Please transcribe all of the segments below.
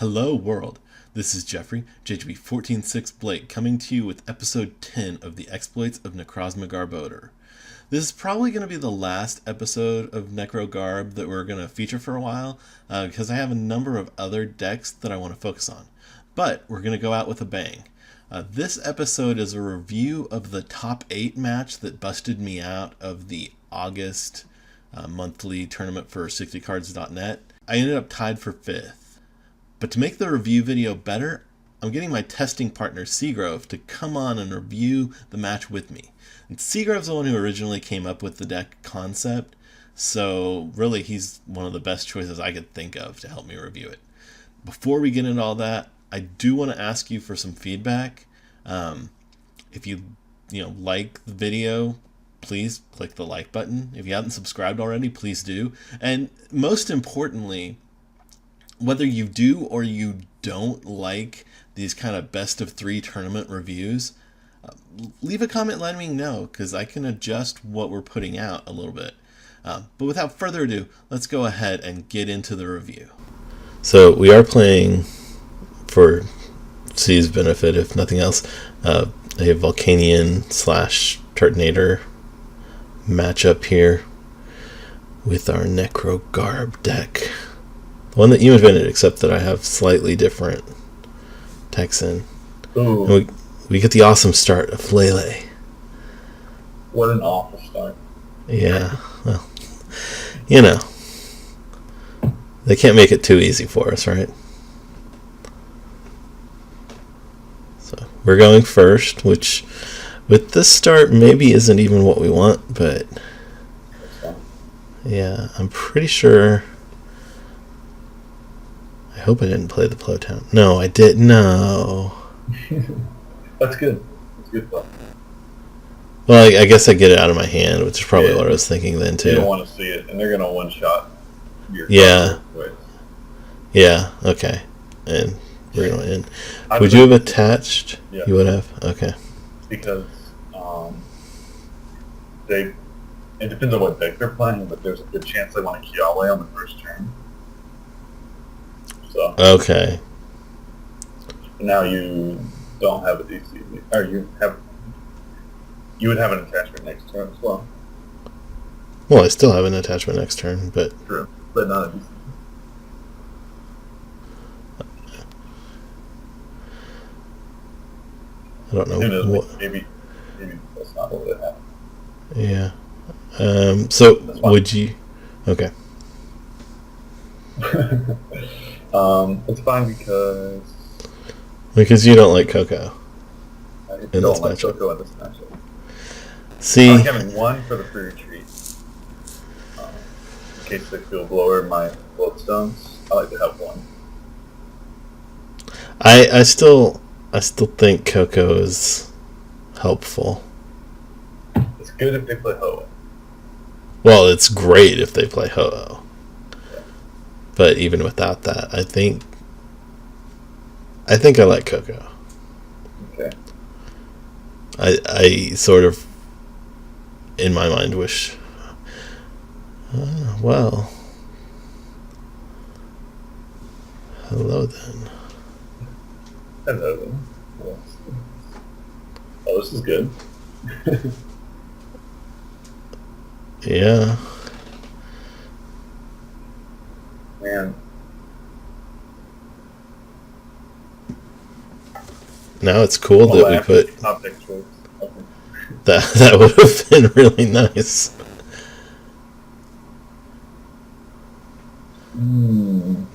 Hello world, this is Jeffrey, JGB146 Blake, coming to you with episode 10 of the exploits of Necrozma-Garbodor. This is probably going to be the last episode of Necro Garb that we're going to feature for a while, because I have a number of other decks that I want to focus on. But we're going to go out with a bang. This episode is a review of the top 8 match that busted me out of the August monthly tournament for 60cards.net. I ended up tied for 5th. But to make the review video better, I'm getting my testing partner Seagrove to come on and review the match with me. And Seagrove's the one who originally came up with the deck concept, so really he's one of the best choices I could think of to help me review it. Before we get into all that, I do want to ask you for some feedback. If you like the video, please click the like button. If you haven't subscribed already, please do. And most importantly, whether you do or you don't like these kind of best of 3 tournament reviews, leave a comment letting me know, because I can adjust what we're putting out a little bit. But without further ado, let's go ahead and get into the review. So we are playing, for C's benefit if nothing else, a Volcanion / Turtonator matchup here with our Necro Garb deck. The one that you invented, except that I have slightly different text in. Ooh. We get the awesome start of Lele. What an awful start. Yeah, well, they can't make it too easy for us, right? So we're going first, which with this start maybe isn't even what we want, but yeah, I'm pretty sure. I hope I didn't play the Town. No, I didn't. No. That's good. That's good fun. Well, I guess I get it out of my hand, which is probably what I was thinking then, too. You don't want to see it, and they're going to one-shot your card. Yeah, okay. And we're going to end. Would you have attached? Yeah. You would have? Okay. Because it depends on what deck they're playing, but there's a good chance they want to Kiawe on the first turn. So. Okay. Now you don't have a DC, or you would have an attachment next turn as well. Well, I still have an attachment next turn, but true, but not a DC. I don't know. Who knows? Maybe that's not what would happen. Yeah. So would you? Okay. It's fine because you don't like Koko. I don't like Koko in this matchup. See, I like having one for the free retreat. In case they feel blower my bloodstones, I like to have one. I still think Koko is helpful. It's good if they play Ho-Oh. Well, it's great if they play Ho-Oh. But even without that, I think I like Koko. Okay. I sort of, in my mind, wish. Well. Hello then. Hello then. Oh, this is good. Yeah. Man. Now it's cool that we put top deck choice. Okay. that would have been really nice.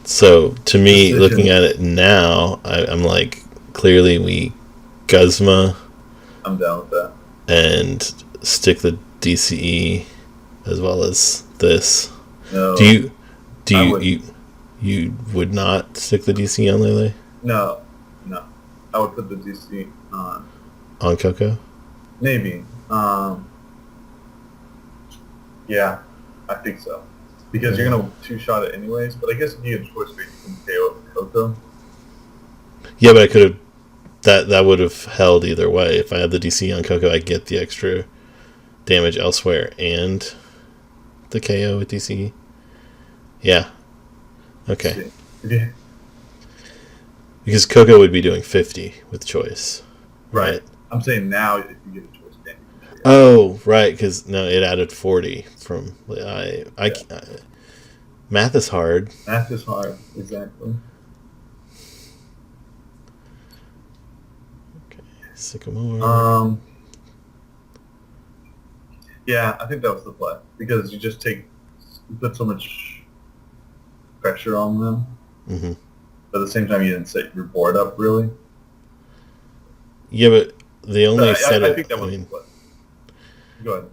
So to me, looking at it now, I'm like, clearly we Guzma. I'm down with that. And stick the DCE as well as this. No. You would not stick the DC on Lele? No. I would put the DC on. On Koko? Maybe. Yeah, I think so. Because you're gonna 2-shot it anyways. But I guess if you had choice bait, you can KO with Koko. Yeah, but I could have. That would have held either way. If I had the DC on Koko, I get the extra damage elsewhere and the KO with DCE. Yeah. Okay. Because Koko would be doing 50 with choice. Right. I'm saying now if you get a choice band, you can trigger. Oh, right, because no, it added 40 from math is hard. Math is hard, exactly. Okay, Sycamore. Yeah, I think that was the play because you put so much pressure on them, Mm-hmm. but at the same time you didn't set your board up really. Yeah, but the only setup. I think that was the play. Go ahead.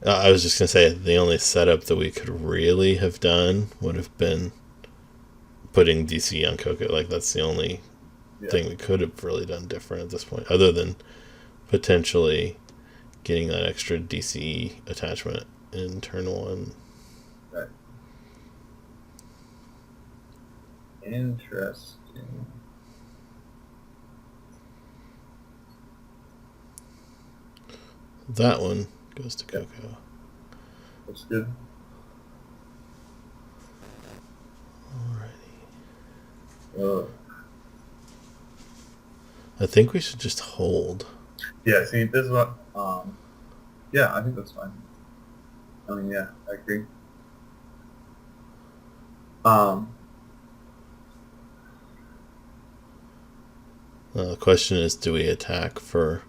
I was just gonna say the only setup that we could really have done would have been putting DC on Koko. Like that's the only thing we could have really done different at this point, other than potentially getting that extra DC attachment in turn 1. Right. Interesting. That one goes to Koko. That's good. Alrighty. I think we should just hold. Yeah, see, this is what, yeah, I think that's fine. I mean, yeah, I agree. The question is, do we attack for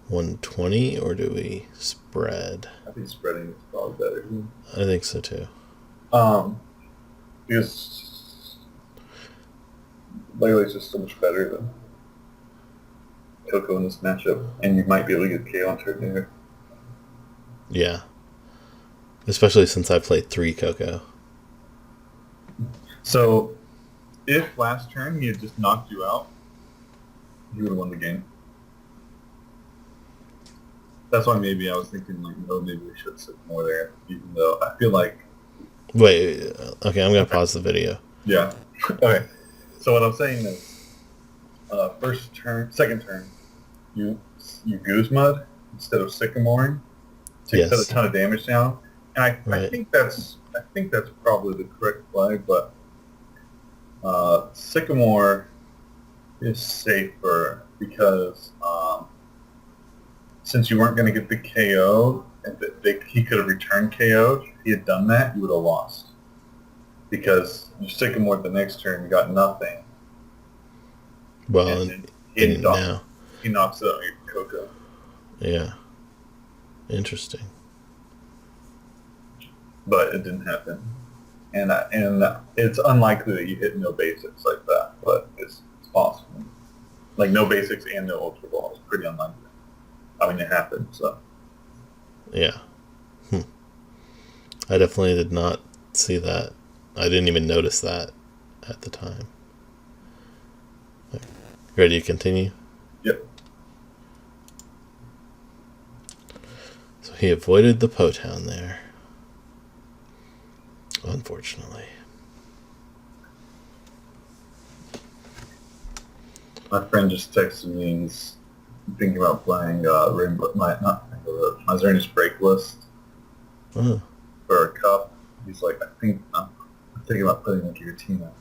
120 or do we spread? I think spreading is probably better. I think so too. Because Lele's just so much better than Koko in this matchup, and you might be able to get KO on turn there. Yeah. Especially since I played 3 Koko. So, if last turn he had just knocked you out, you would have won the game. That's why maybe I was thinking, like, no, maybe we should sit more there, even though I feel like... Wait, okay, I'm going to pause the video. Yeah. Okay. So what I'm saying is, second turn, you Guzma instead of Sycamoring to cut a ton of damage down, and I think that's probably the correct play, but Sycamore is safer because since you weren't going to get the KO, and he could have returned KO'd. If he had done that, you would have lost. Because you Sycamore the next turn, you got nothing. Well, he knocks out your Koko. Yeah. Interesting. But it didn't happen. And it's unlikely that you hit no basics like that, but it's possible. Like no basics and no Ultra Ball is pretty unlikely. I mean, it happened, so. Yeah. I definitely did not see that. I didn't even notice that at the time. Ready to continue? Yep. So he avoided the Potown there. Unfortunately. My friend just texted me. He's thinking about playing not Rainbow Road, my Xerneas Break List for a cup. He's like, I'm thinking about playing a Giratina.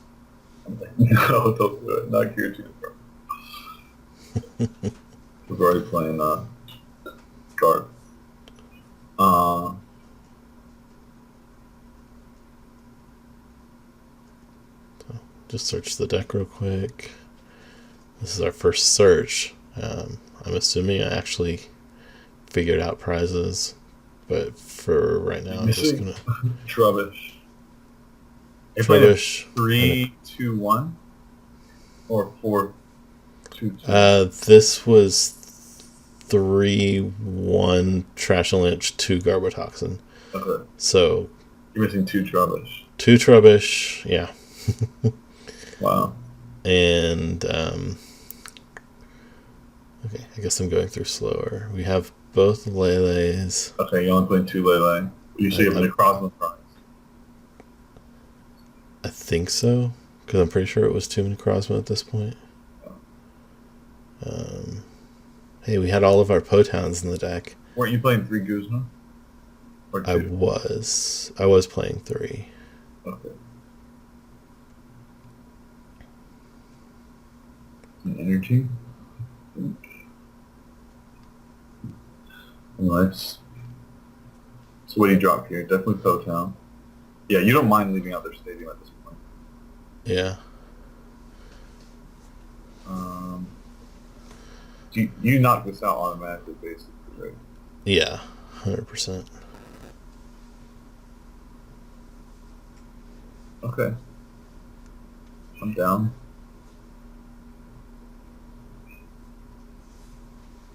I'm like, no, don't do it. Not Giratina, bro. We're already playing Garb. Just search the deck real quick. This is our first search. I'm assuming I actually figured out prizes, but for right now, I'm just gonna Trubbish. Trubbish 3-2-1 or 4-2-2. This was 3-1 Trash and Lynch, 2 Garbotoxin. Okay. So you're missing 2 Trubbish. 2 Trubbish, yeah. Wow. And okay, I guess I'm going through slower. We have both Lele's. Okay, you only playing 2 Lele. You say you have a Necrozma prize. I think so, because I'm pretty sure it was 2 Necrozma at this point. Hey, we had all of our Potowns in the deck. Weren't you playing 3 Guzma? Or 2? I was playing 3. Okay. An energy. Nice. So what do you drop here? Definitely Town. Yeah, you don't mind leaving out their stadium at this point. Yeah. You knock this out automatically, basically, right? Yeah, 100%. Okay. I'm down.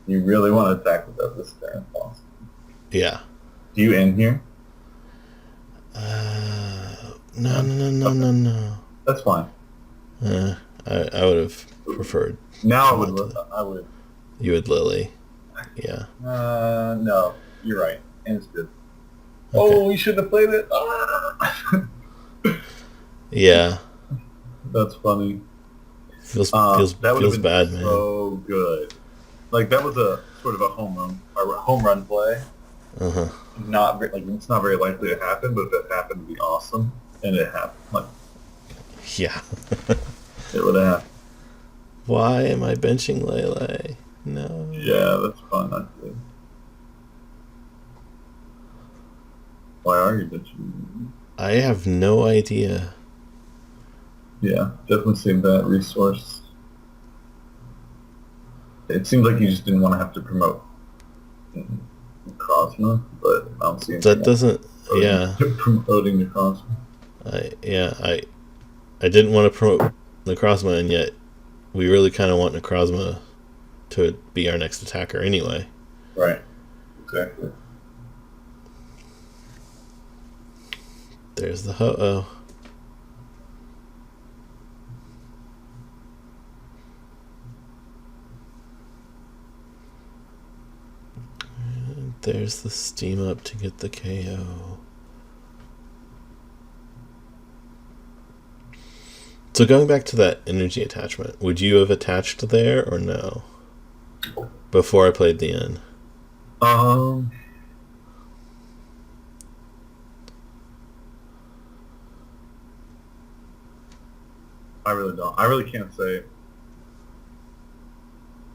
You really want to attack without this turn, possible. Yeah. Do you end here? No. That's fine. I would have preferred. Now I would. You would Lillie. Yeah. No, you're right. And it's good. Okay. Oh, you shouldn't have played it. Ah! Yeah. That's funny. Feels that feels bad, man. So good. Like that was a sort of a home run play. Uh-huh. It's not very likely to happen, but if it happened, it'd be awesome. And it happened. Like, yeah. it would have happened. Why am I benching Lele? No. Yeah, that's fine. That's good. Why are you benching? I have no idea. Yeah, definitely save that resource. It seems like you just didn't want to have to promote Necrozma, but I don't see anything. That doesn't. Yeah. Promoting Necrozma. I didn't want to promote Necrozma, and yet we really kind of want Necrozma to be our next attacker anyway. Right. Exactly. There's the ho-oh. And there's the steam up to get the KO. So going back to that energy attachment, would you have attached there or no? Before I played the end. I really don't. I really can't say.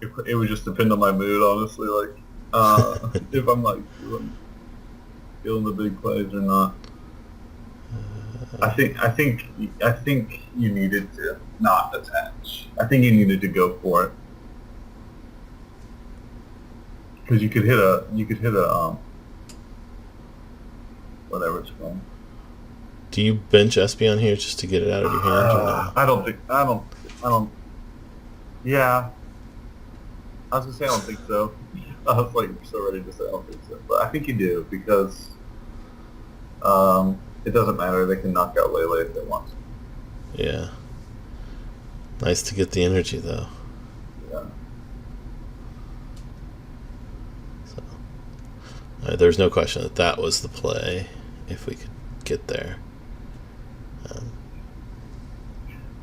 It would just depend on my mood, honestly. Like, if I'm like feeling the big plays or not. I think you needed to not attach. I think you needed to go for it because you could hit a whatever it's called. Do you bench Espeon here just to get it out of your hand? Or no? I don't. Yeah, I was gonna say I don't think so. I was like so ready to say I don't think so, but I think you do because it doesn't matter. They can knock out Lele if they want to. Yeah. Nice to get the energy though. Yeah. So, there's no question that was the play if we could get there.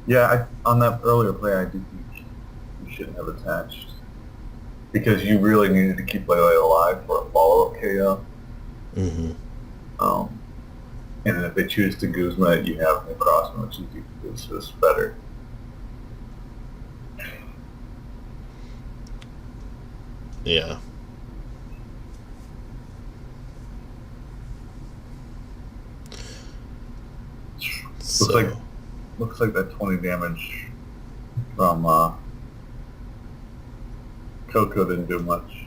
Yeah, on that earlier play, I do think you shouldn't have attached because you really needed to keep Lele alive for a follow-up KO. Mm-hmm. And then if they choose to Guzma, you have Necrozma, which is better. Yeah. Looks like that 20 damage from Koko didn't do much.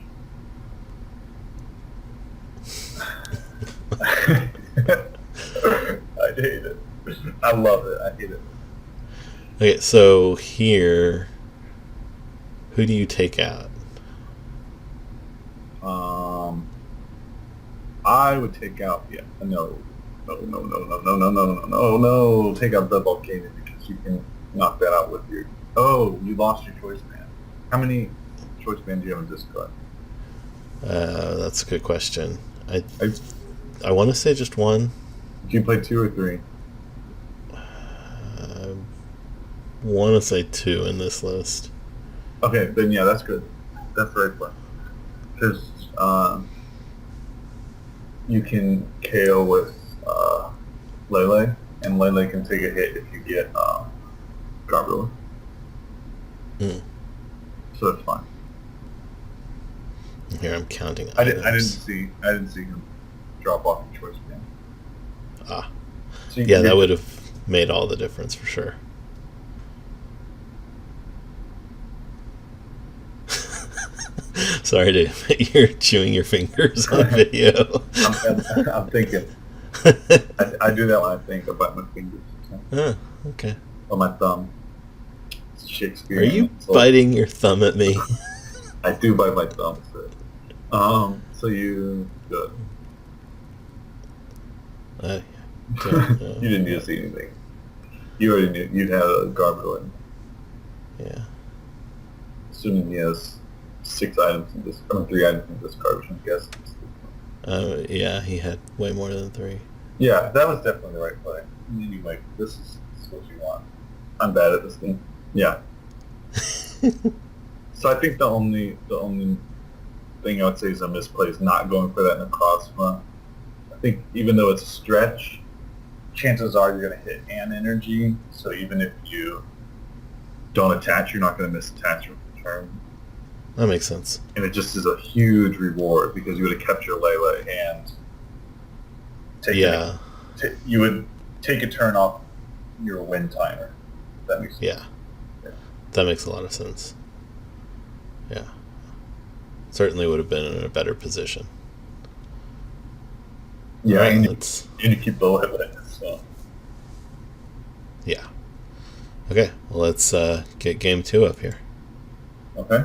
I hate it. I love it. I hate it. Okay, so here, who do you take out? I would take out. Yeah, no. Take out the Volcanion because you can knock that out with your. Oh, you lost your Choice Band. How many Choice Bands do you have in discard? That's a good question. I want to say just one. Did you play 2 or 3? I want to say 2 in this list. Okay, then yeah, that's good. That's the right play. Because you can KO with Lele, and Lele can take a hit if you get Garbodor. so it's fine. Here I'm counting I items. didn't see him drop off the choice band. Ah. So Yeah, that would have made all the difference for sure. Sorry to you're chewing your fingers on video. I'm thinking. I do that when I think about my fingers. Oh, okay. On my thumb. It's Shakespeare. Are you biting your thumb at me? I do bite my thumb. So you good. You didn't need to see anything. You already knew you'd had a Garbodor. Yeah. Assuming he has 6 items in this, or 3 items in this card, which I'm guessing. Yeah, he had way more than 3. Yeah, that was definitely the right play. Anyway, this is what you want. I'm bad at this game. Yeah. So I think the only thing I would say is a misplay is not going for that Necrozma. I think even though it's a stretch, chances are you're going to hit an energy. So even if you don't attach, you're not going to miss attachment return. That makes sense. And it just is a huge reward because you would have kept your Lele and you would take a turn off your win timer. That makes sense. Yeah. That makes a lot of sense. Yeah. Certainly would have been in a better position. Yeah, right, and you keep the Lele. So. Yeah. Okay, well, let's get game 2 up here. Okay.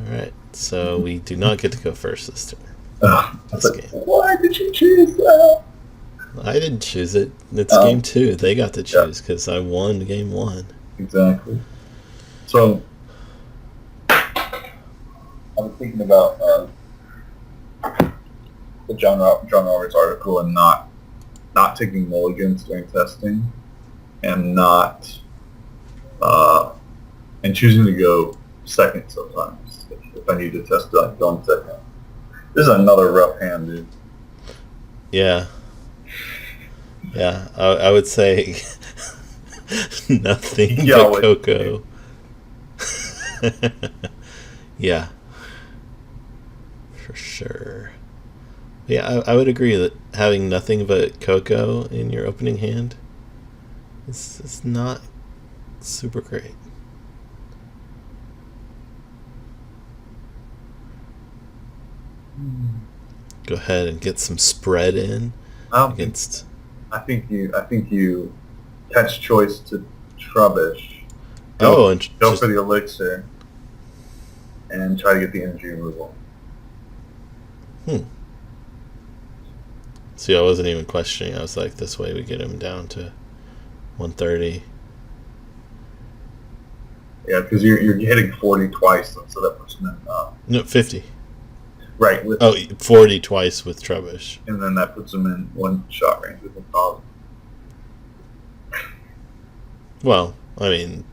Alright, so we do not get to go first this turn. This game. Why did you choose that? I didn't choose it. It's game 2. They got to choose because I won game 1. Exactly. So, I was thinking about the John Roberts article and not taking mulligans during testing, and and choosing to go second sometimes if I need to test it, going second. This is another rough hand, dude. Yeah. Yeah, I would say nothing but Koko. Yeah. For sure. Yeah, I would agree that having nothing but Koko in your opening hand is not super great. Go ahead and get some spread in against. I think you catch choice to Trubbish. Go for the elixir and try to get the energy removal. See, I wasn't even questioning. I was like, this way we get him down to 130. Yeah, because you're hitting 40 twice, so that puts him in. No, 50. Right. 40 twice with Trubbish. And then that puts him in one shot range with the problem. Well, I mean,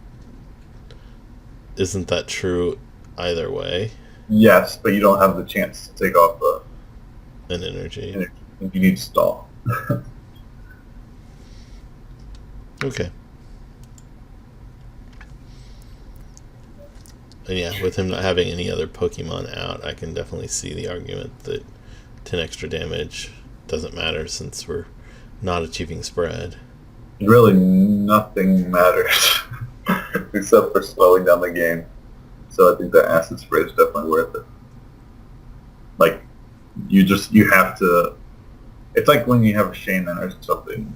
isn't that true either way? Yes, but you don't have the chance to take off an energy. You need to stall. Okay. And yeah, with him not having any other Pokemon out, I can definitely see the argument that 10 extra damage doesn't matter since we're not achieving spread. Really, nothing matters except for slowing down the game. So I think that acid spray is definitely worth it. Like, you have to. It's like when you have a shaman or something.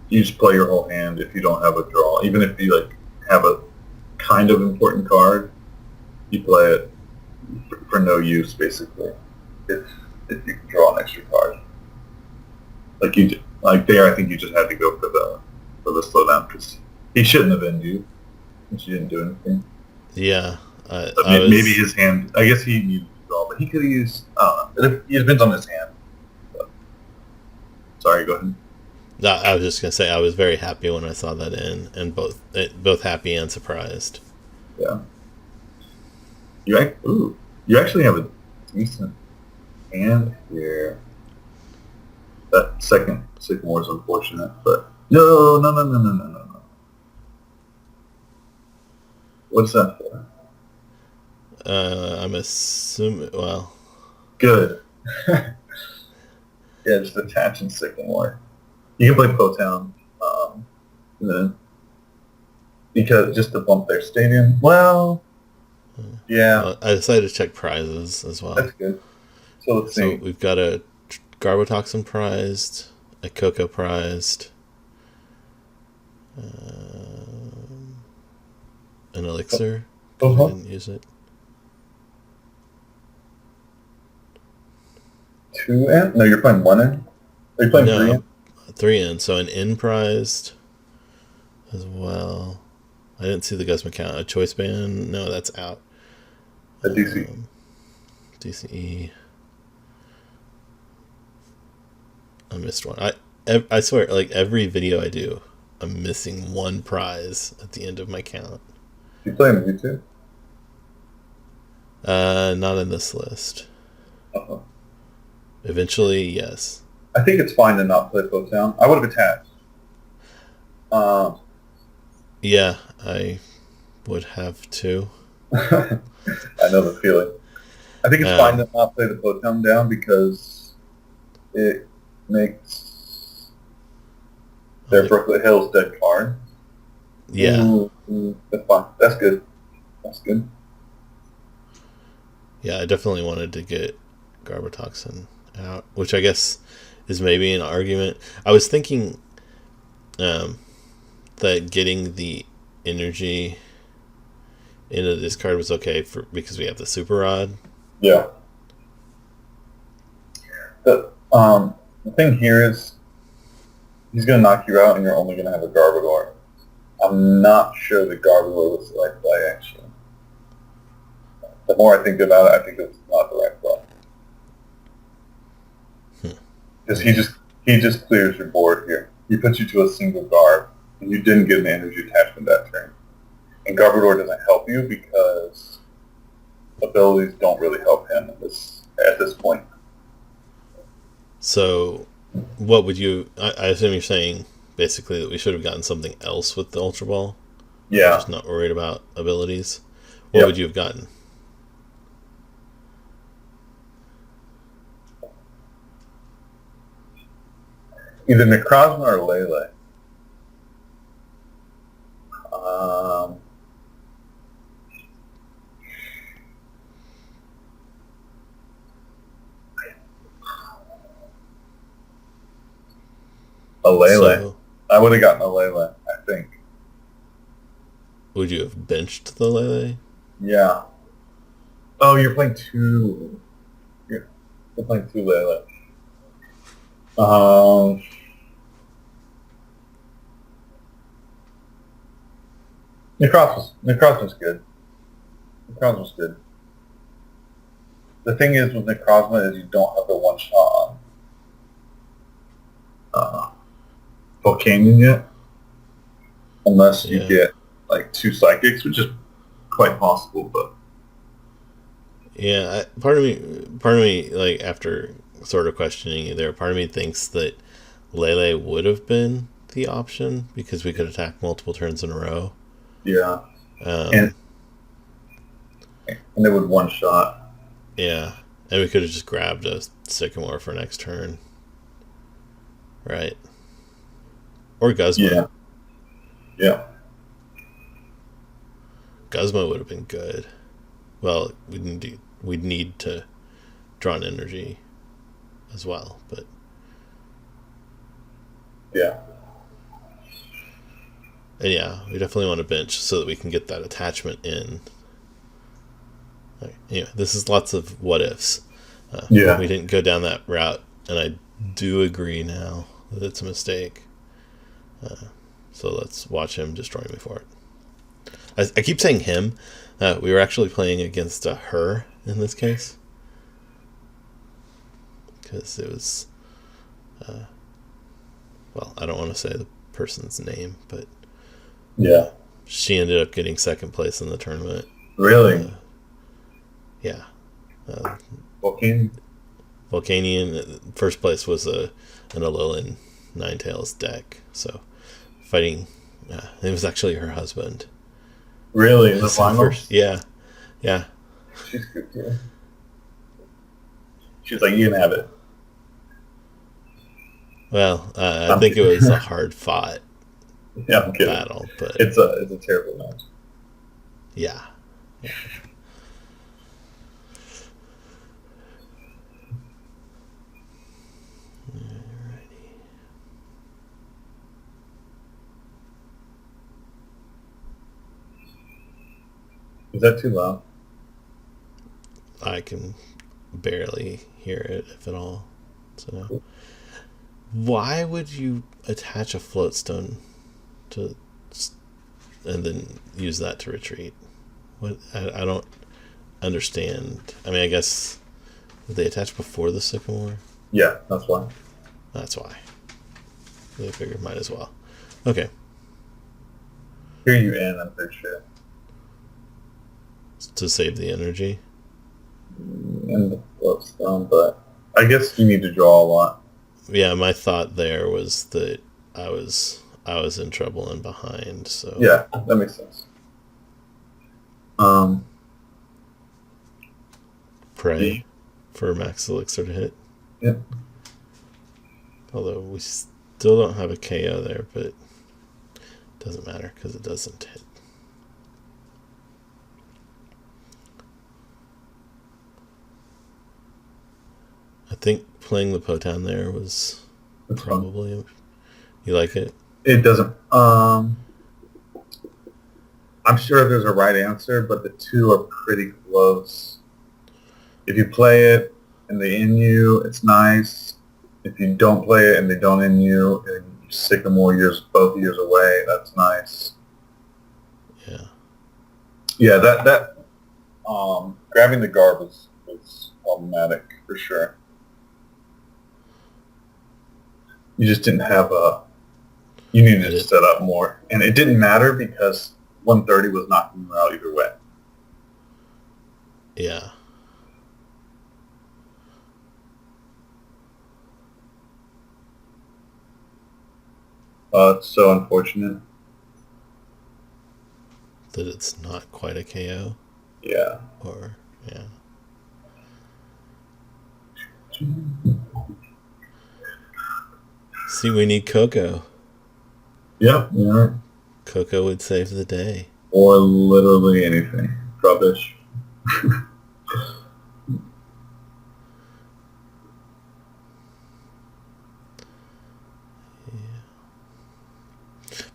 You just play your whole hand if you don't have a draw. Even if you like have a kind of important card, you play it for no use basically. If you can draw an extra card, I think you just had to go for the slowdown because he shouldn't have ended you, since you didn't do anything. Yeah, maybe his hand. I guess he needed to draw, but he could have used. I don't know. It depends on his hand. But, sorry, go ahead. No, I was just gonna say I was very happy when I saw that in, and both happy and surprised. Yeah. You actually have a decent hand here. That second Sycamore is unfortunate, but no. What's that for? I'm assuming. Well, good. Yeah, just attaching Sycamore. You can play Potown, then because just to bump their stadium. Well, yeah, I decided to check prizes as well. that's good. So let's see. So we've got a Garbotoxin prized, a Koko prized, an Elixir. I didn't use it. 2 in? No, you're playing 1 in? Are you playing 3 in? 3 in. So an in prized as well. I didn't see the Guzma count. A Choice Band? No, that's out. A DC. DCE. I missed one. I swear, like every video I do, I'm missing one prize at the end of my count. You play on YouTube? Not in this list. Uh-huh. Eventually, yes. I think it's fine to not play Potown. I would have attached. Yeah, I would have to. I know the feeling. I think it's fine to not play the Potown down because it makes their Brooklet Hills dead card. Yeah. That's fine. That's good. That's good. Yeah, I definitely wanted to get Garbotoxin out, which I guess is maybe an argument. I was thinking that getting the energy into this card was okay because we have the Super Rod. Yeah. The thing here is he's going to knock you out and you're only going to have a Garbodor. I'm not sure the Garbodor was the right play, actually. The more I think about it, I think it's not the right play. Because he just clears your board here. He puts you to a single Garb, and you didn't get an energy attachment that turn. And Garbodor doesn't help you because abilities don't really help him at this point. So, what would you... I assume you're saying, basically, that we should have gotten something else with the Ultra Ball? Yeah. Just not worried about abilities? What would you have gotten? Either Necrozma or Lele. A Lele. So, I would have gotten a Lele, I think. Would you have benched the Lele? Yeah. Oh, you're playing 2. You're playing 2 Lele. Necrozma's good. Necrozma's good. The thing is with Necrozma is you don't have the one shot on Volcanion yet, unless you get like 2 psychics, which is quite possible. But yeah, part of me, like after sort of questioning you there, part of me thinks that Lele would have been the option because we could attack multiple turns in a row. Yeah, and they would one shot. Yeah, and we could have just grabbed a Sycamore for next turn, right? Or Guzma. Yeah. Yeah. Guzma would have been good. Well, we'd need to draw an energy as well, but yeah. And yeah, we definitely want to bench so that we can get that attachment in. Anyway, this is lots of what ifs. We didn't go down that route, and I do agree now that it's a mistake. So let's watch him destroy me for it. I keep saying him. We were actually playing against her in this case. Because it was... well, I don't want to say the person's name, but... Yeah. She ended up getting second place in the tournament. Really? Yeah. Volcanion? Volcanion, first place was an Alolan Ninetales deck. So fighting, it was actually her husband. Really? In the finals? Yeah. She's good too. She's like, you can have it. Well, I think it was a hard fought battle, but it's a terrible match. Yeah. Is that too loud? I can barely hear it, if at all. So, why would you attach a floatstone to, and then use that to retreat? What I don't understand. I mean, I guess did they attach before the Sycamore? Yeah, that's why. That's why. They figured might as well. Okay. Here you end, I'm pretty sure. To save the energy. And the floatstone, but I guess you need to draw a lot. Yeah, my thought there was that I was in trouble and behind. So yeah, that makes sense. Pray for Max Elixir to hit. Yep. Although we still don't have a KO there, but it doesn't matter because it doesn't hit. I think playing the Potown there was That's probably fun. You like it? It doesn't. I'm sure there's a right answer, but the two are pretty close. If you play it and they in you, it's nice. If you don't play it and they don't in you, and you Sycamore both years away, that's nice. Yeah. Yeah, that grabbing the Garb was problematic for sure. You just didn't have you needed to set up more. And it didn't matter because 130 was knocking you out either way. Yeah. It's so unfortunate. That it's not quite a KO? Yeah. Or, yeah. See, we need Koko. Yeah, yeah. Koko would save the day. Or literally anything. Trubbish.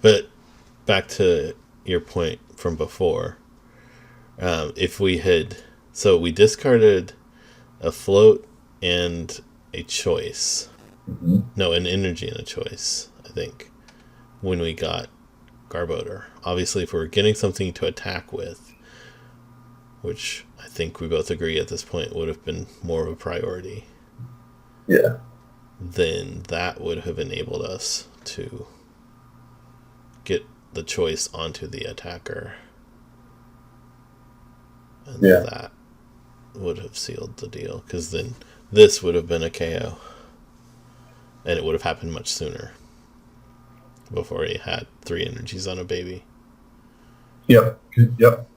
But back to your point from before, if we had, so we discarded a float and a choice. Mm-hmm. No, an energy and a choice, I think, when we got Garbodor. Obviously, if we're getting something to attack with, which I think we both agree at this point would have been more of a priority. Yeah. Then that would have enabled us to get the choice onto the attacker. And that would have sealed the deal, because then this would have been a KO. And it would have happened much sooner. Before he had 3 energies on a baby. Yep. Yep.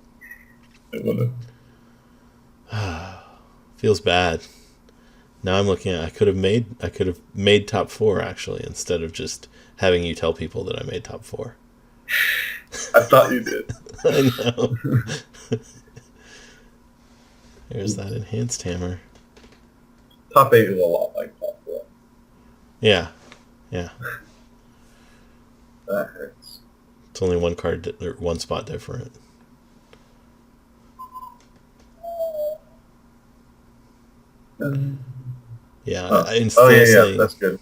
It would have. Feels bad. Now I'm looking at I could have made top 4 actually, instead of just having you tell people that I made top 4. I thought you did. I know. There's that enhanced hammer. Top 8 is a lot like top 4. Yeah. Yeah. That hurts. It's only one card or one spot different. Yeah. Yeah. That's good.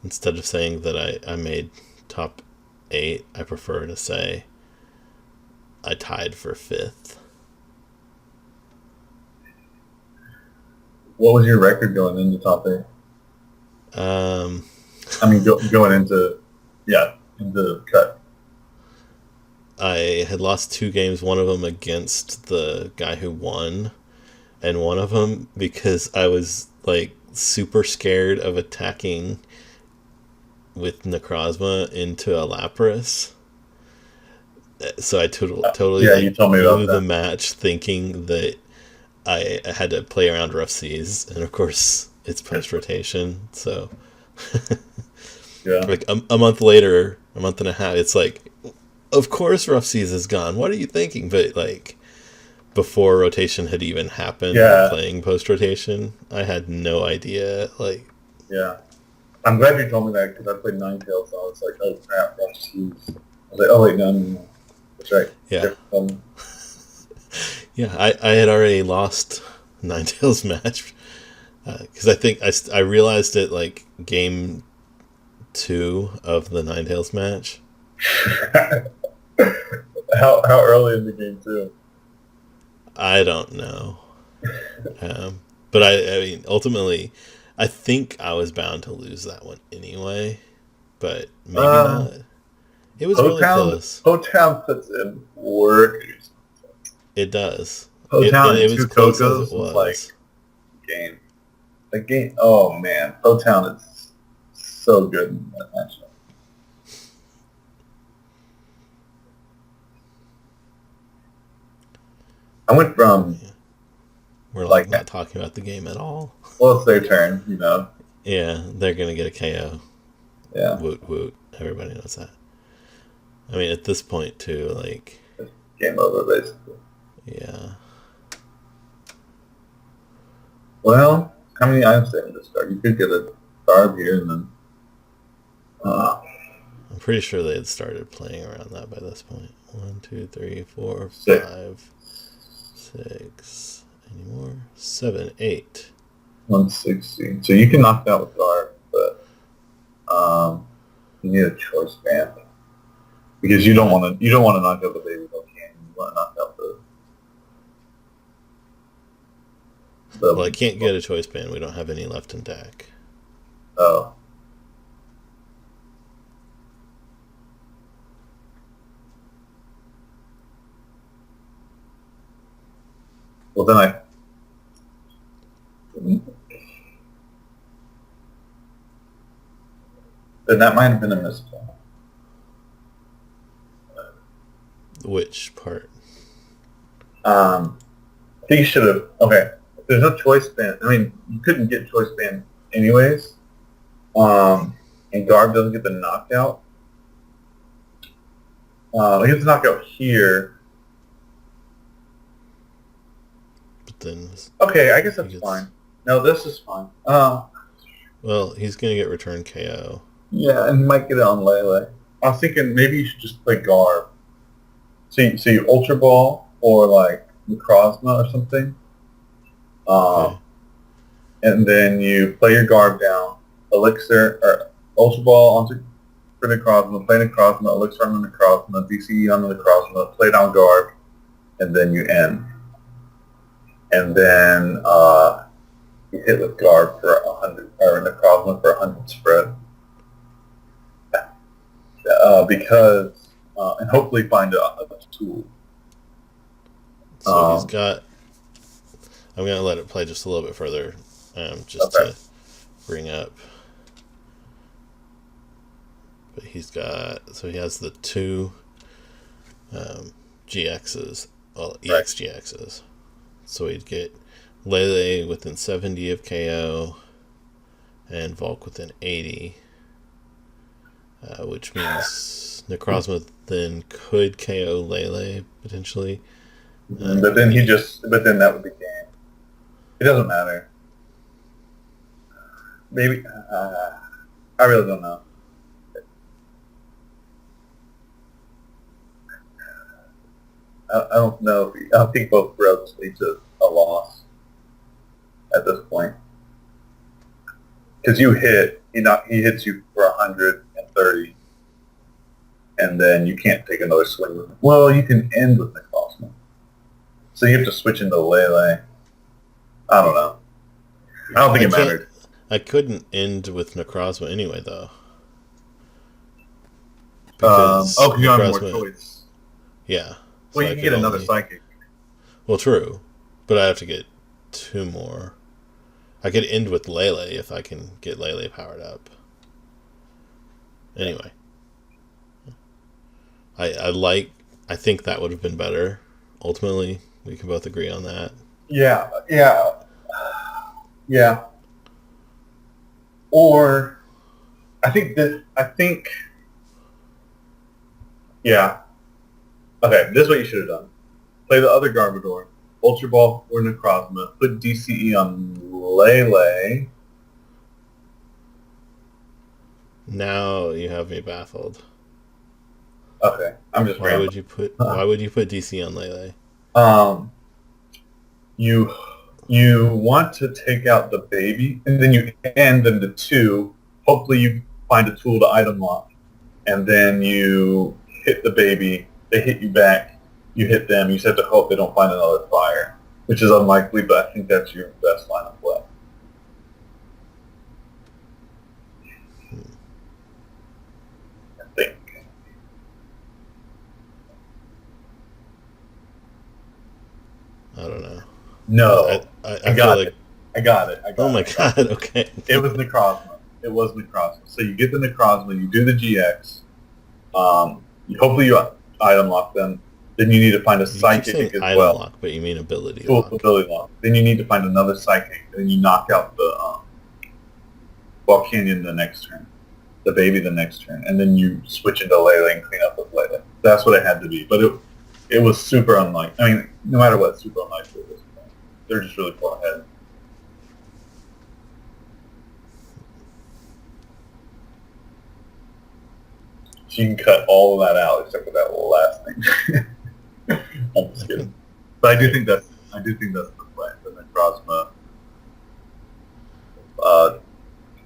Instead of saying that I made top 8, I prefer to say I tied for 5th. What was your record going into top 8? I mean, going into the cut. I had lost 2 games, one of them against the guy who won, and one of them because I was like super scared of attacking with Necrozma into a Lapras. So I totally yeah, you told me blew about the that. match thinking that I had to play around Rough Seas, and of course it's post rotation. So Yeah. like a month later, a month and a half, it's like, of course Rough Seas is gone. What are you thinking? But like before rotation had even happened, Yeah. playing post rotation, I had no idea. Like, Yeah. I'm glad you told me that because I played Ninetales. So I was like, oh crap, that's huge. I was like, oh wait, no. That's right. yeah, yeah. I had already lost Ninetales match because I think I realized it like game 2 of the Ninetales match. how early in the game too? I don't know. But I mean, ultimately, I think I was bound to lose that one anyway, but maybe not. It was really close. Potown puts in work. It does. Potown And and it was two close as Kokos it was like was. game. The game. Oh man, Potown is so good in that matchup. I went from We're like not talking about the game at all. well, it's their turn, you know. Yeah, they're gonna get a KO. Yeah, Woot woot. Everybody knows that. I mean, at this point too, like, game over basically. yeah. Well, how many items do they have to start? You could get a Garb here and then. I'm pretty sure they had started playing around that by this point. 1, 2, 3, 4, 6. 5, 6. Any more? 7, 8. 160. So you can knock that with Garb, but you need a choice band because you don't want to knock out the baby Volcanion. You want to knock out the. Well, I can't get a choice band. We don't have any left in deck. Oh. Well, then then that might have been a miscall. Which part? I think you should have. Okay, if there's no choice band. I mean, you couldn't get choice band anyways. And Garb doesn't get the knockout. He gets the knockout here. But then. Okay, I guess that's fine. No, this is fine. Well, he's gonna get return KO. Yeah, and he might get it on Lele. I was thinking maybe you should just play Garb. So you Ultra Ball or like Necrozma or something. Okay. And then you play your Garb down, Elixir or Ultra Ball onto for Necrozma, play Necrozma, Elixir on the Necrozma, DCE on the Necrozma, play down Garb, and then you end. And then you hit with Garb for 100 or Necrozma for 100 spread. Because and hopefully find a tool. So he's got. I'm gonna let it play just a little bit further, just to bring up. But he's got. So he has the 2 GXs, well, EX GXs. So he'd get Lele within 70 of KO, and Volk within 80. Which means Necrozma then could KO Lele potentially. But then that would be game. It doesn't matter. Maybe I really don't know. I don't know. I don't think both roads lead to a loss at this point. Because you hit, he hits you for 130, and then you can't take another swing with it. Well, you can end with Necrozma. So you have to switch into Lele. I don't know. I don't think it mattered. I couldn't end with Necrozma anyway, though. Because you don't have more choice. Yeah. Well, you can get another Psychic. Well, true. But I have to get 2 more. I could end with Lele if I can get Lele powered up. Anyway. I think that would have been better. Ultimately, we can both agree on that. Yeah. Or yeah. Okay, this is what you should have done. Play the other Garbodor, Ultra Ball or Necrozma, put DCE on Lele. Now you have me baffled. Okay, I'm just Why would you put DC on Lele? You want to take out the baby, and then you end them to 2. Hopefully you find a tool to item lock, and then you hit the baby, they hit you back, you hit them, you just have to hope they don't find another fire, which is unlikely, but I think that's your best line of play. I think. I don't know. No. I got it. I got it. Oh my god, okay. It was Necrozma. So you get the Necrozma, you do the GX, hopefully you item lock them, then you need to find a Psychic as item well. Lock, but you mean ability Cool, lock. ability lock. Then you need to find another Psychic, and then you knock out the Volcanion the next turn, the baby the next turn, and then you switch into Lele and clean up with Lele. That's what it had to be, but it was super unlikely. I mean, no matter what, super unlikely at this point. They're just really far ahead. So you can cut all of that out except for that last thing. I'm just kidding. But I do think that's the play. The Necrozma,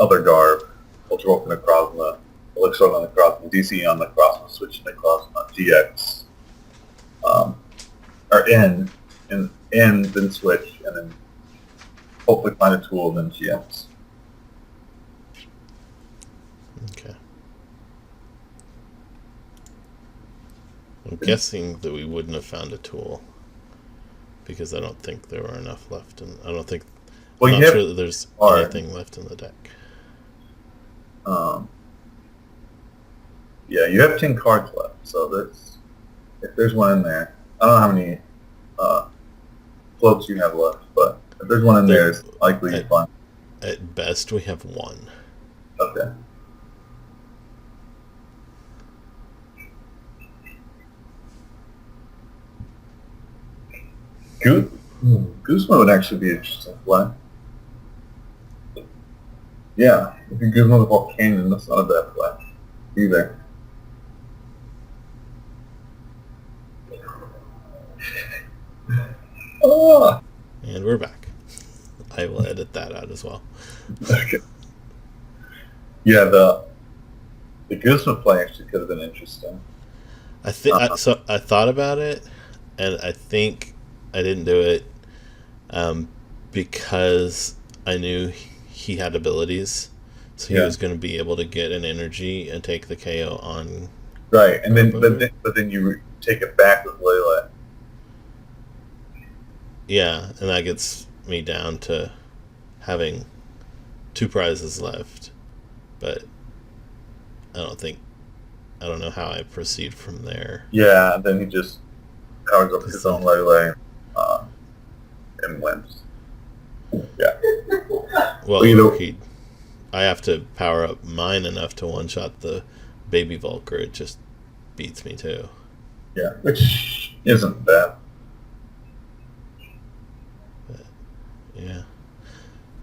other Garb, Ultra Wolf Necrozma, Elixir on Necrozma, DC on Necrozma, switch to Necrozma, GX, or end, then switch, and then hopefully find a tool, then GX. Okay. I'm guessing that we wouldn't have found a tool because I don't think there were enough left, and I don't think. Well, I'm not sure that there's anything left in the deck. Yeah, you have 10 cards left, so if there's one in there. I don't know how many floats you have left, but if there's one in there, it's likely you find. At best, we have 1. Okay. Guzma would actually be interesting to play. Yeah, if you Guzma with Volcanion, that's not a bad play either. Oh. And we're back. I will edit that out as well. Okay. Yeah, the Guzma play actually could have been interesting. So I thought about it, and I think I didn't do it because I knew he had abilities, so he was going to be able to get an energy and take the KO on. Right, and then but then you take it back with Lele. Yeah, and that gets me down to having 2 prizes left, but I don't know how I proceed from there. Yeah, and then he just powers up his own Lele and wins. Yeah. Well, I have to power up mine enough to one-shot the baby Volk, or it just beats me too. Yeah, which isn't bad. But, yeah.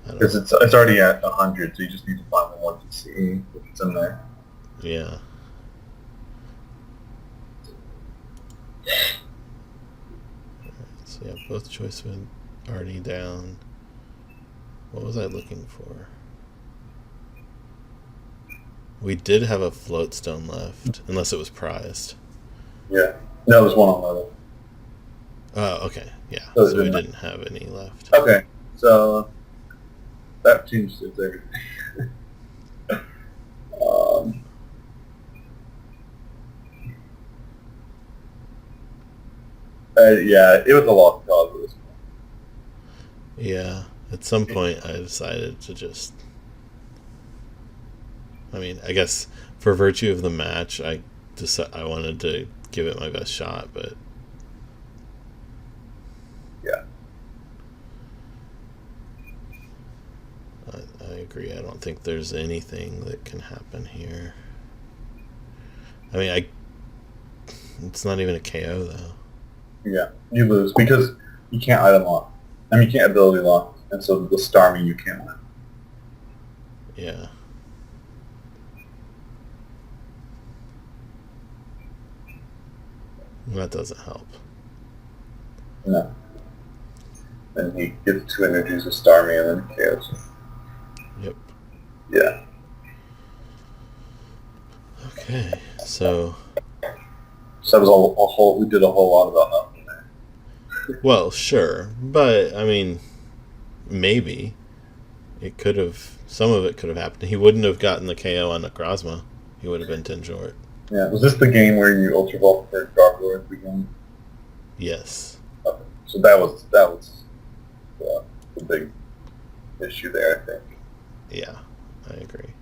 Because it's already at 100, so you just need to find the one to see if it's in there. Yeah. So yeah, both Choice Band already down. What was I looking for? We did have a float stone left, unless it was prized. Yeah, that was one on level. Oh, okay, yeah. So we didn't have any left. Okay, so that changes everything. Yeah, it was a lost cause at this point. Yeah. At some point, I decided to just. I mean, I guess for virtue of the match, I wanted to give it my best shot, but Yeah. I agree. I don't think there's anything that can happen here. I mean, it's not even a KO though. Yeah, you lose because you can't item lock. I mean, you can't ability lock, and so the Starmie you can't win. Yeah. That doesn't help. No. And he gets 2 energies of Starmie and then KOs. Yep. Yeah. Okay, so. So that was a whole. We did a whole lot about nothing there. Well, sure, but I mean, maybe it could have. Some of it could have happened. He wouldn't have gotten the KO on Necrozma. He would have been 10 short. Yeah. Was this the game where you Ultra Ball for Garbodor at the beginning? Yes. Okay. So that was the big issue there, I think. Yeah, I agree.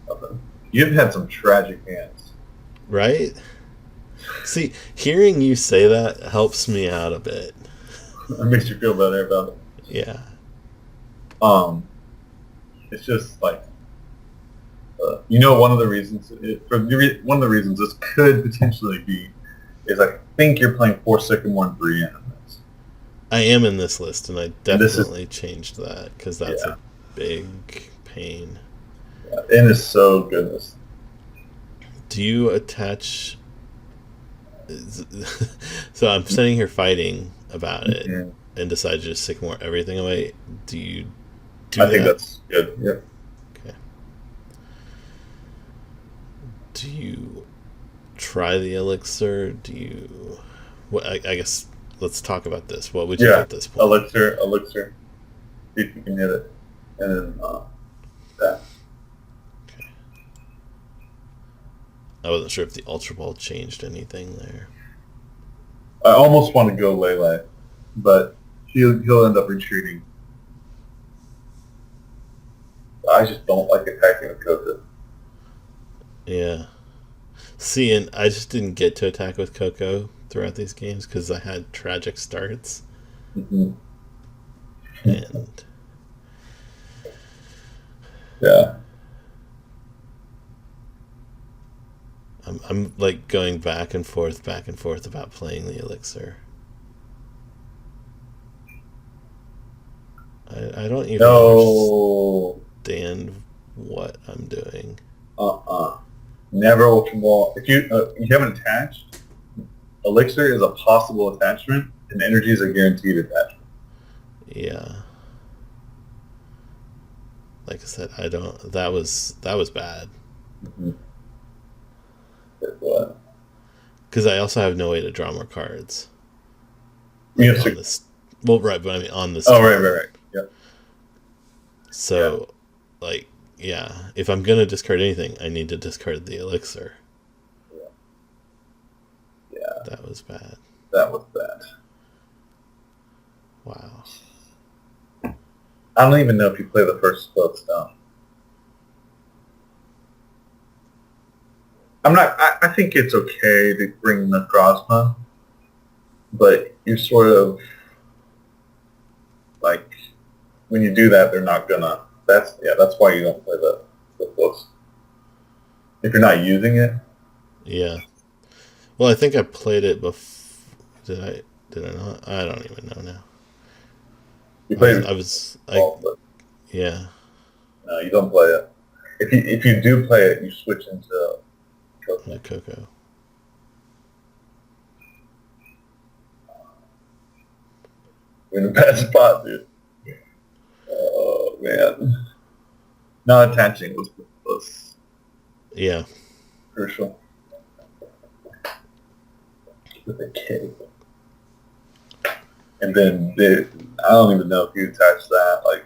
Okay. You've had some tragic hands. Right? See, hearing you say that helps me out a bit. It makes you feel better about it. Yeah. It's just like, one of the reasons one of the reasons this could potentially be is I think you're playing 4 Sycamore and Brigette in this. I am in this list, and I definitely changed that because that's a big pain. Yeah, and it's so goodness. Do you attach? So I'm sitting here fighting about it and decide to just Sycamore everything away. Do you do I think that's good. Yeah. Okay. Do you try the elixir? Do you? Well, I guess let's talk about this. What would you do at this point? Elixir. See if you can hit it, and then that. Okay. I wasn't sure if the Ultra Ball changed anything there. I almost want to go Lele, but he'll end up retreating. I just don't like attacking with Koko. Yeah. See, and I just didn't get to attack with Koko throughout these games because I had tragic starts. Mm-hmm. And yeah, I'm like going back and forth about playing the elixir. I don't even understand what I'm doing. Never Ultra Ball. If you haven't attached, Elixir is a possible attachment, and Energy is a guaranteed attachment. Yeah. Like I said, I don't. That was bad. Mm-hmm. Because I also have no way to draw more cards. You have on this. Well, right, but I mean on this. Oh, right. Yep. So, like, yeah, if I'm gonna discard anything, I need to discard the elixir. Yeah. That was bad. That was bad. Wow. I don't even know if you play the first spell down. I think it's okay to bring Necrozma, but you're sort of like when you do that, they're not gonna. That's why you don't play the books. If you're not using it. Yeah. Well, I think I played it before. Did I not? I don't even know now. You played yeah. No, you don't play it. If you do play it, you switch into Koko. Koko. You're in a bad spot, dude. Oh man. Not attaching was yeah. crucial. With a K. And then I don't even know if you attach that. Like,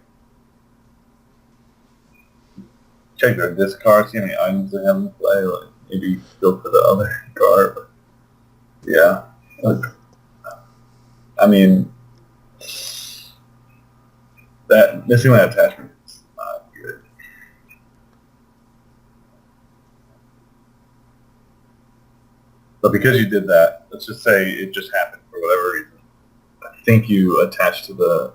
check their discard, see how many items they have in play. Like, maybe go for the other Garb. Yeah. Like, I mean, that missing that attachment is not good. But because you did that, let's just say it just happened for whatever reason. I think you attached to the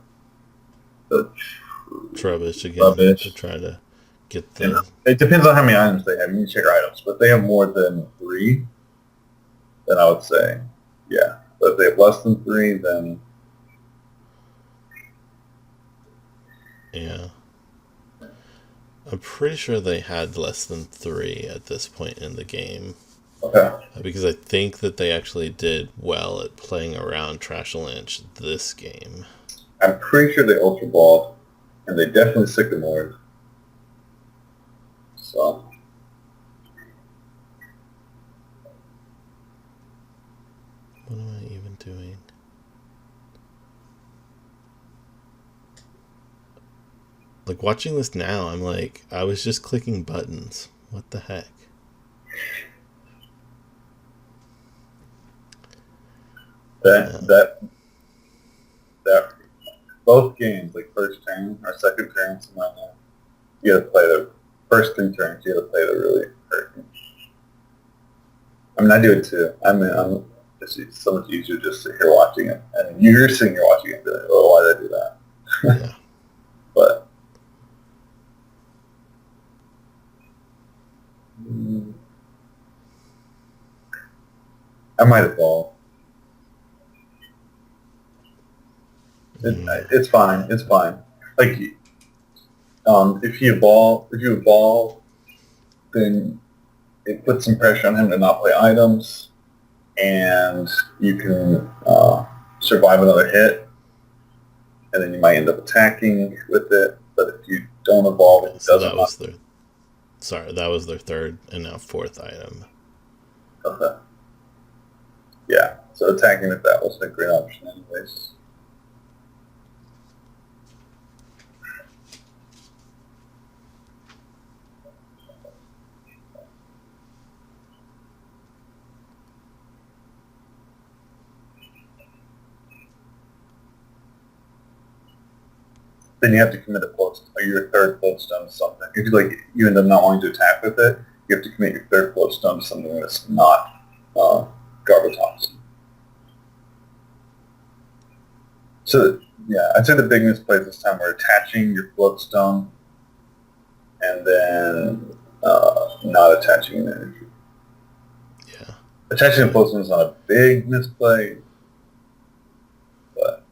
Trubbish again Trubbish. to try to get the... It depends on how many items they have. You need to check your items. But if they have more than 3, then I would say, yeah. But if they have less than 3, then... Yeah. I'm pretty sure they had less than 3 at this point in the game. Okay. Because I think that they actually did well at playing around Trashalanche this game. I'm pretty sure they Ultra Balled, and they definitely Sycamored. So... What am I even doing? Like, watching this now, I'm like, I was just clicking buttons. What the heck? That both games, like first turn or second turn, something like that, you gotta play the first 3 turns, you gotta play the really hurt. I mean, I do it too. It's so much easier just to sit here watching it. And you're sitting here watching it and be like, oh, why did I do that? Yeah. But I might have balled. It's fine. It's fine. Like, if you ball, then it puts some pressure on him to not play items, and you can survive another hit, and then you might end up attacking with it. But if you don't evolve, it So doesn't. that was their 3rd and now 4th item. Okay. Yeah. So attacking with that wasn't a great option, anyways. Then you have to commit your 3rd float stone to something. If you end up not wanting to attack with it, you have to commit your 3rd float stone to something that's not Garbatox. So yeah, I'd say the big misplays this time were attaching your float stone and then not attaching an energy. Yeah. Attaching the float stone is not a big misplay, but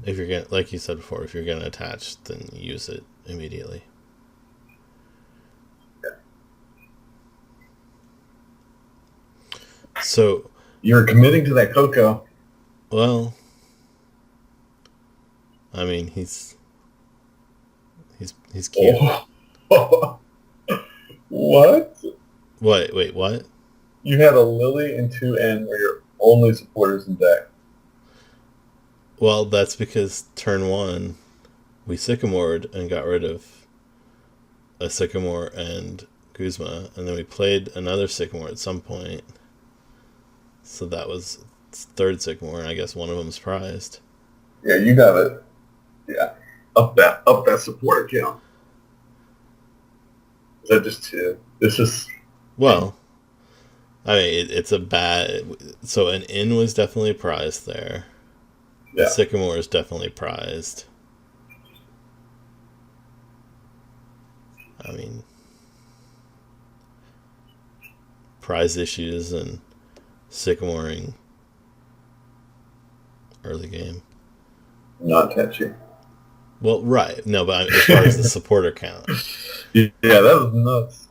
If you're gonna, like you said before, if you're gonna attach, then use it immediately. yeah. So You're committing to that Koko. Well, I mean, he's cute. Oh. What? Wait, what? You had a Lillie and 2 N were your only supporters in deck. Well, that's because turn 1, we Sycamored and got rid of a Sycamore and Guzma, and then we played another Sycamore at some point. So that was 3rd Sycamore, and I guess one of them's prized. Yeah, you got it. Yeah, up that supporter count. Is that just 2? This is... Well, I mean, it's a bad... So an N was definitely prized there. Yeah. The Sycamore is definitely prized. I mean, prize issues and Sycamoring early game. Not touchy. Well, right. No, but I mean, as far as the supporter count. Yeah, that was nuts.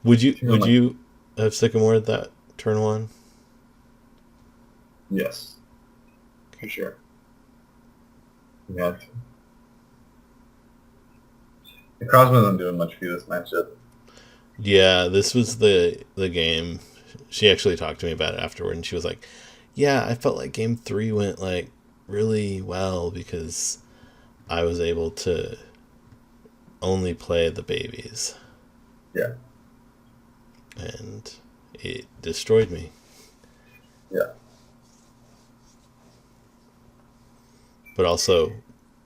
Would you have Sycamored that turn 1? Yes. For sure. You had to. Necrozma isn't doing much for you this matchup. Yeah, this was the game. She actually talked to me about it afterward, and she was like, Yeah, I felt like game 3 went like really well because I was able to only play the babies. Yeah. And it destroyed me. Yeah. But also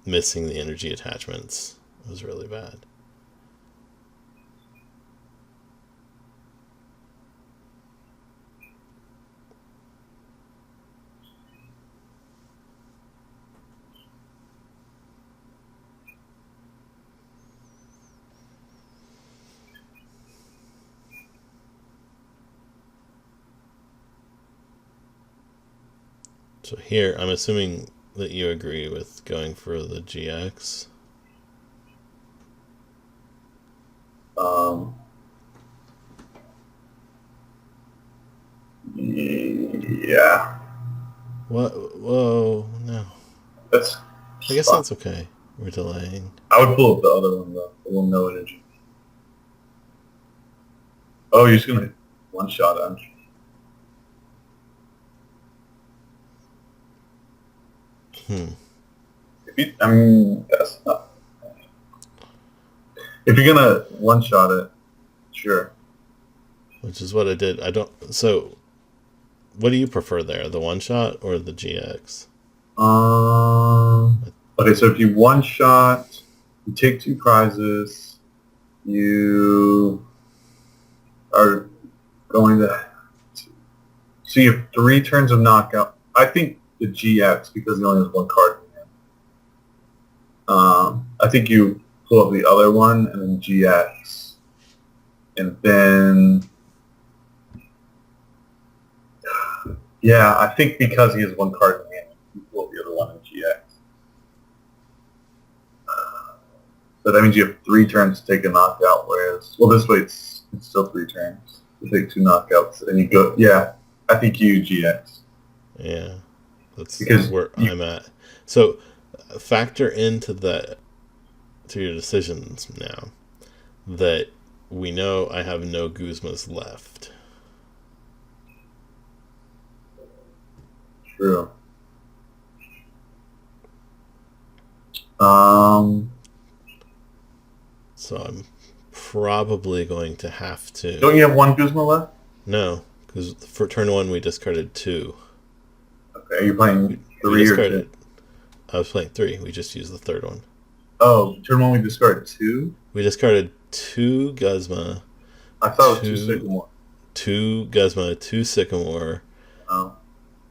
missing the energy attachments was really bad. So here, I'm assuming that you agree with going for the GX. Yeah. What? Whoa, no. That's I guess fine. that's okay. We're delaying. I would pull up the other one though. The one no energy. Oh, you're just gonna one shot on. I mean, that's not. If you're gonna one shot it, sure. Which is what I did. I don't. So, what do you prefer there? The one shot or the GX? Okay, so if you one shot, you take 2 prizes, you are going to. So you have 3 turns of knockout. I think the GX because he only has 1 card in hand. I think you pull up the other one and then GX, and then yeah, I think because he has 1 card in hand, you pull up the other one in GX. So that means you have 3 turns to take a knockout. Whereas, well, this way it's still 3 turns. You take 2 knockouts and you go. Yeah, I think you GX. Yeah, that's Because where I'm at. So, factor into that to your decisions now that we know I have no Guzmas left. True. So I'm probably going to have to. Don't you have 1 Guzma left? No, because for turn 1 we discarded 2. Okay, are you playing We 3 or discarded. 2? I was playing 3. We just used the third one. Oh, turn 1 we discarded 2? We discarded 2 Guzma. I thought it was 2 Sycamore. 2 Guzma, 2 Sycamore. Oh.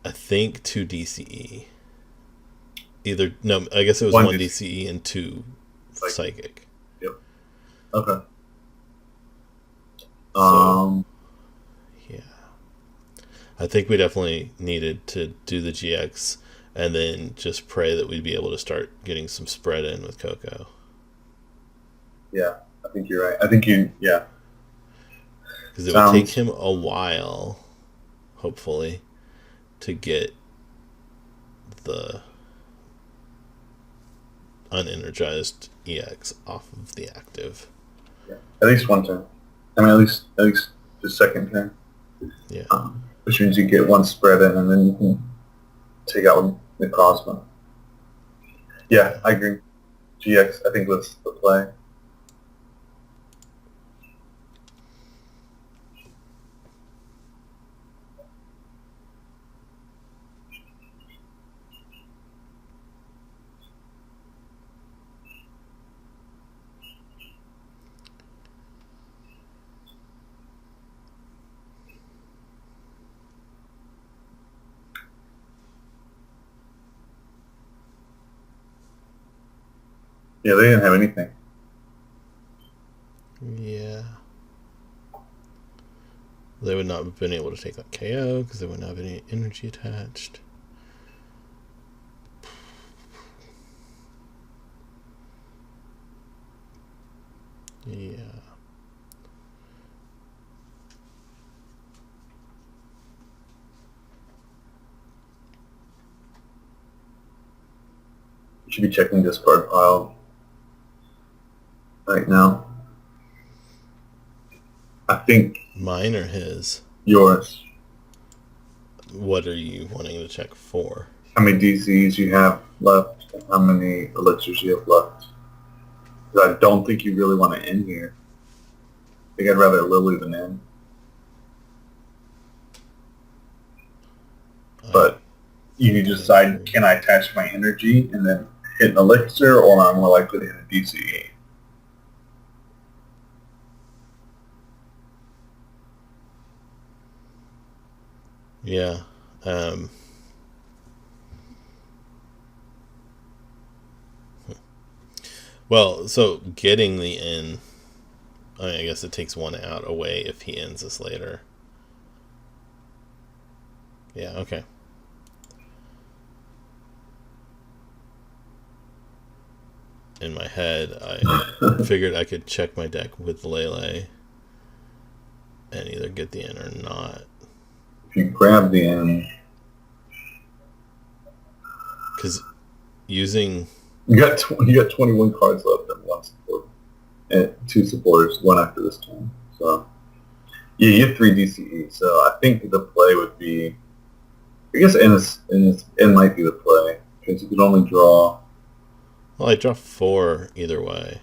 I think 2 DCE. No, I guess it was 1 DCE and 2 Psychic. Yep. Okay. Yeah. I think we definitely needed to do the GX and then just pray that we'd be able to start getting some spread in with Koko. Yeah, I think you're right. I think yeah. Because it would take him a while, hopefully, to get the unenergized EX off of the active. Yeah, at least 1 turn. I mean, at least the second turn. Yeah. Which means you get 1 spread in, and then you can take out Necrozma. Yeah, I agree. GX, I think, was the play. Yeah, they didn't have anything. Yeah. They would not have been able to take that KO because they wouldn't have any energy attached. Yeah. You should be checking discard pile right now. I think Mine or his? Yours. what are you wanting to check for? How many DCs you have left, and how many elixirs you have left. I don't think you really want to end here. I think I'd rather Lillie than end. But you need to decide, can I attach my energy and then hit an elixir, or am I more likely to hit a DCE? Yeah. Well, so getting the in, I guess it takes one out away if he ends this later. Yeah, okay. In my head, I figured I could check my deck with Lele and either get the in or not. If you grab the in, because using you got 21 cards left and one support, and 2 supporters, one after this turn. So yeah, you have 3 DCE. So I think the play would be, I guess N might be the play because you can only draw. Well, I draw 4 either way.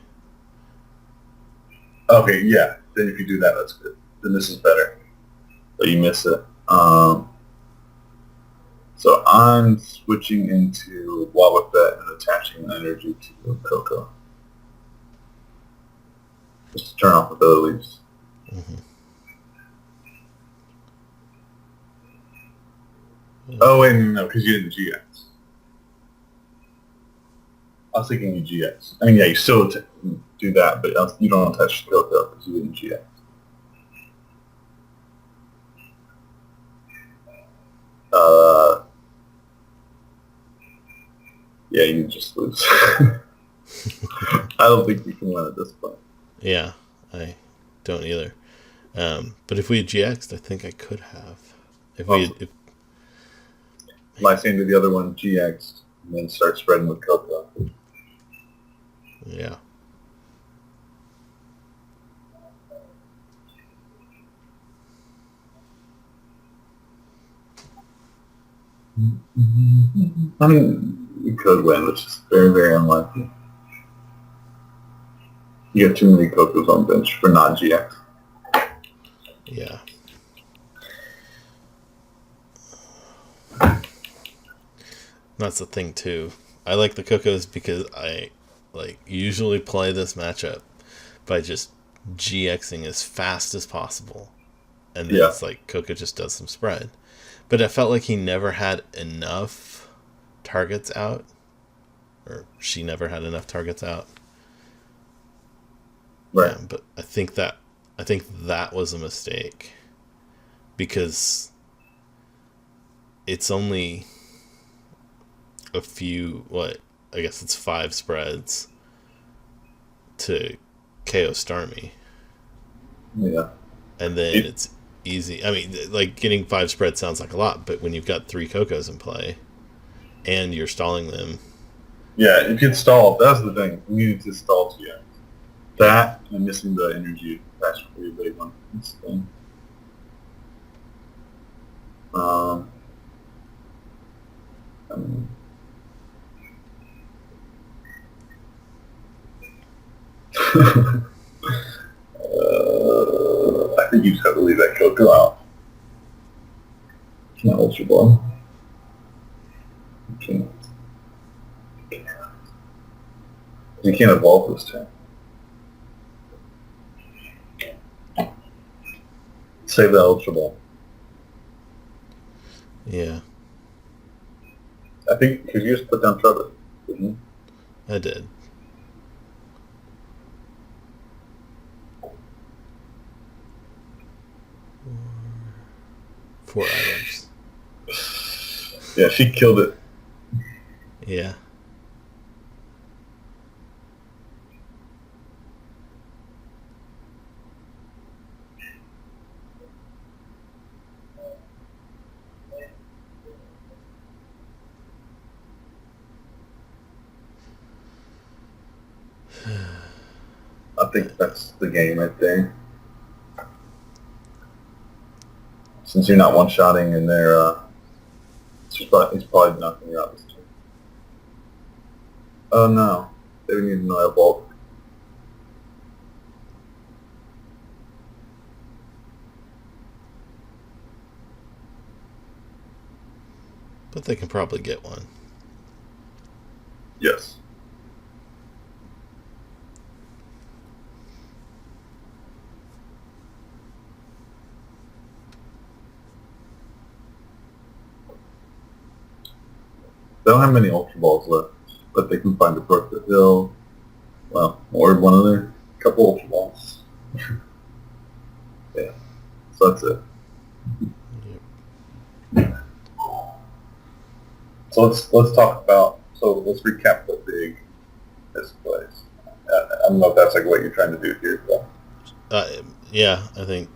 Okay, yeah. Then if you do that, that's good. Then this is better. But you miss it. So I'm switching into Wobbuffet and attaching energy to Koko. Just to turn off abilities. Mm-hmm. Oh, wait, no, because you didn't GX. I was thinking you GX. I mean, yeah, you still do that, but you don't touch Koko because you didn't GX. Yeah, you just lose. I don't think you can win at this point. Yeah, I don't either. But if we had GX'd, I think I could have. If we had, Lysander, the other one, GX, and then start spreading with Koko. Yeah. I mean, you could win, which is very, very unlikely. You have too many Kokos on bench for not GX. Yeah. That's the thing too. I like the Kokos because I usually play this matchup by just GXing as fast as possible. And then it's like Koko just does some spread. But I felt like he never had enough targets out. Or she never had enough targets out. Right. Yeah, but I think that was a mistake. Because it's only a few, I guess it's 5 spreads to KO Starmie. Yeah. And then it's easy. I mean, like, getting 5 spreads sounds like a lot, but when you've got 3 Kokos in play and you're stalling them. Yeah, if you'd stall, that's the thing. You needed to stall GX. That and missing the energy, that's a pretty big one. That's the thing. I think you just have to leave that Koko out. Can't Ultra Ball. You can't evolve this turn. Save that Ultra Ball. Yeah. I think because you just put down Trubbish, didn't you? I did. Four items. Yeah, she killed it. Yeah. I think that's the game right there. Since you're not one-shotting in their he's probably knocking you out this turn. Oh no, they need another bulk. But they can probably get one. Yes. They don't have many Ultra Balls left, but they can find a brook that they'll, well, or one of their couple Ultra Balls. Yeah, so that's it. Yep. So let's talk about, so let's recap the big displays. I don't know if that's like what you're trying to do here, but. Yeah, I think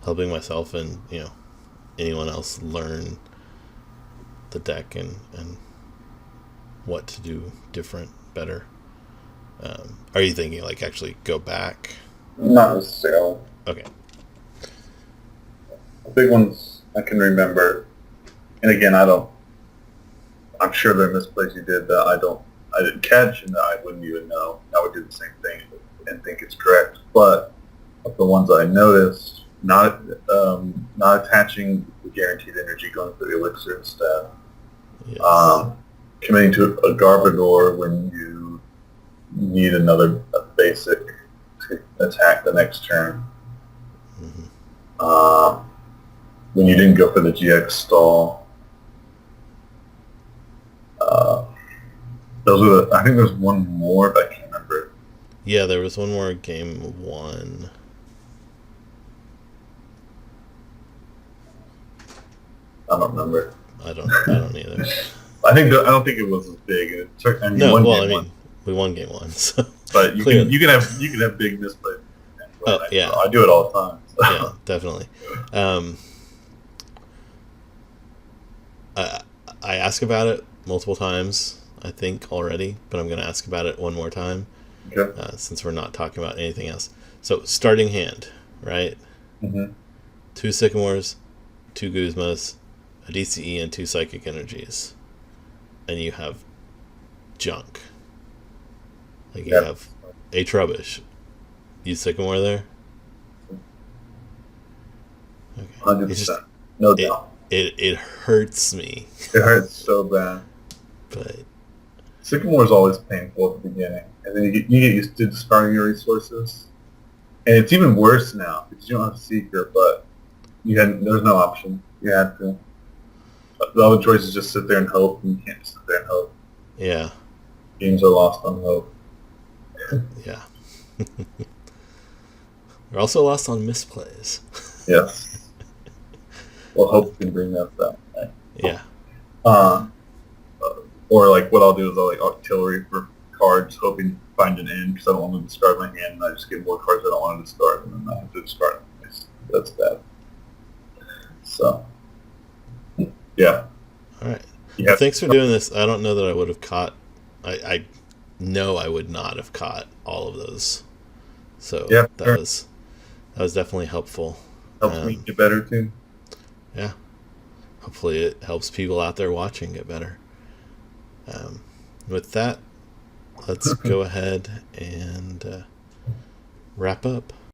helping myself and, you know, anyone else learn the deck and what to do different, better. Are you thinking like actually go back? Not necessarily. Okay. The big ones I can remember, and again, I'm sure there are misplays you did that I didn't catch and that I wouldn't even know. I would do the same thing and think it's correct. But of the ones I noticed, not attaching the guaranteed energy, going for the elixir instead. Yes. Committing to a Garbodor when you need a basic to attack the next turn. Mm-hmm. When you didn't go for the GX stall. I think there's one more, but I can't remember. Yeah, there was one more game one. I don't remember. I don't either. I don't think it was as big. It took, I mean, No, one well, game I won. mean, we won game one, so. But you can have big misplays. Oh, yeah. I do it all the time. So. Yeah, definitely. I ask about it multiple times, I think, already, but I'm going to ask about it one more time. Okay. Since we're not talking about anything else. So, starting hand, right? Mm-hmm. 2 Sycamores, 2 Guzmas, a DCE, and 2 Psychic Energies. And you have junk. Like, you have a Trubbish. You Sycamore there? Okay. 100%. No doubt. It hurts me. It hurts so bad. But Sycamore is always painful at the beginning, and then you get used to discarding your resources. And it's even worse now because you don't have Seeker, but there's no option. You had to. The other choice is just sit there and hope, and you can't just sit there and hope. yeah. Games are lost on hope. Yeah. We're also lost on misplays. Yes. Well, hope can bring that back. Right? Yeah. Or like what I'll do is I'll like artillery for cards, hoping to find an end because I don't want to discard my hand, and I just get more cards I don't want to discard, and then I have to discard them. That's bad. So, yeah. All right. Well, thanks for doing this. I don't know that I would have caught. I know I would not have caught all of those. So yeah, that was definitely helpful. Helps me get better too. Yeah. Hopefully it helps people out there watching get better. With that, let's go ahead and wrap up.